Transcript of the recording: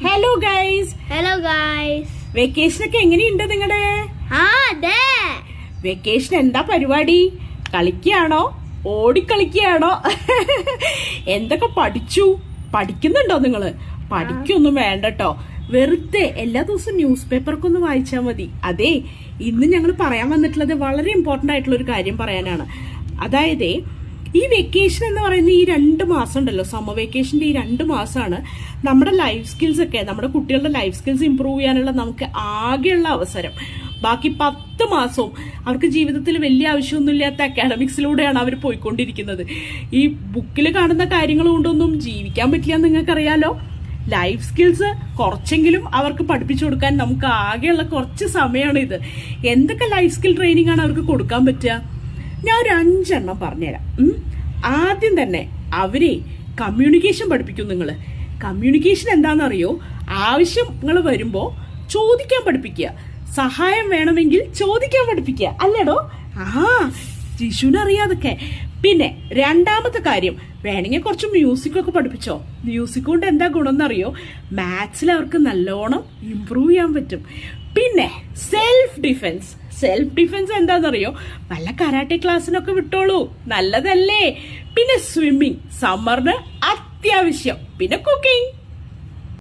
Hello guys. Vacation ഒക്കെ എങ്ങനെയുണ്ട് നിങ്ങളുടെ? വെക്കേഷൻ എന്താ പരിപാടി? കളിക്കുകയാണോ, ഓടിക്കളിക്കുകയാണോ? എന്തൊക്കെ പഠിക്കുന്നുണ്ടോ നിങ്ങള്? പഠിക്കൊന്നും വേണ്ടട്ടോ, വെറുതെ എല്ലാ ദിവസവും ന്യൂസ് പേപ്പറൊക്കെ ഒന്ന് വായിച്ചാൽ മതി. അതെ, ഇന്ന് ഞങ്ങൾ പറയാൻ വന്നിട്ടുള്ളത് വളരെ ഇമ്പോർട്ടന്റ് ആയിട്ടുള്ള ഒരു കാര്യം പറയാനാണ്. അതായത് ഈ വെക്കേഷൻ എന്ന് പറയുന്ന ഈ 2 മാസം ഉണ്ടല്ലോ, സമ്മർ വെക്കേഷന്റെ ഈ 2 മാസമാണ് നമ്മുടെ ലൈഫ് സ്കിൽസ് ഒക്കെ, നമ്മുടെ കുട്ടികളുടെ ലൈഫ് സ്കിൽസ് ഇമ്പ്രൂവ് ചെയ്യാനുള്ള നമുക്ക് ആകെയുള്ള അവസരം. ബാക്കി 10 മാസവും അവർക്ക് ജീവിതത്തിൽ വലിയ ആവശ്യമൊന്നുമില്ലാത്ത അക്കാഡമിക്സിലൂടെയാണ് അവർ പോയിക്കൊണ്ടിരിക്കുന്നത്. ഈ ബുക്കിൽ കാണുന്ന കാര്യങ്ങൾ കൊണ്ടൊന്നും ജീവിക്കാൻ പറ്റില്ല, നിങ്ങൾക്കറിയാലോ. ലൈഫ് സ്കിൽസ് കുറച്ചെങ്കിലും അവർക്ക് പഠിപ്പിച്ചു കൊടുക്കാൻ നമുക്ക് ആകെയുള്ള കുറച്ച് സമയമാണ് ഇത്. എന്തൊക്കെ ലൈഫ് സ്കിൽ ട്രെയിനിങ് ആണ് അവർക്ക് കൊടുക്കാൻ പറ്റുക? ഞാൻ ഒരു 5 എണ്ണം പറഞ്ഞുതരാം. ആദ്യം തന്നെ അവരെ കമ്മ്യൂണിക്കേഷൻ പഠിപ്പിക്കും. നിങ്ങള് കമ്മ്യൂണിക്കേഷൻ എന്താണെന്നറിയോ? ആവശ്യങ്ങൾ വരുമ്പോ ചോദിക്കാൻ പഠിപ്പിക്കുക, സഹായം വേണമെങ്കിൽ ചോദിക്കാൻ പഠിപ്പിക്കുക, അല്ലേടോ? ജിഷുവിന് അറിയാതൊക്കെ. പിന്നെ 2ാമത്തെ കാര്യം, വേണമെങ്കിൽ കുറച്ച് മ്യൂസിക് ഒക്കെ പഠിപ്പിച്ചോ. മ്യൂസിക് കൊണ്ട് എന്താ ഗുണം എന്നറിയോ? മാത്സിൽ അവർക്ക് നല്ലോണം ഇമ്പ്രൂവ് ചെയ്യാൻ പറ്റും. പിന്നെ സെൽഫ് ഡിഫെൻസ് എന്താണെന്നറിയോ? വല്ല കരാട്ടെ ക്ലാസ്സിനൊക്കെ വിട്ടോളൂ, നല്ലതല്ലേ. പിന്നെ സ്വിമ്മിങ്, സമ്മറിന് അത്യാവശ്യം. പിന്നെ കുക്കിംഗ്.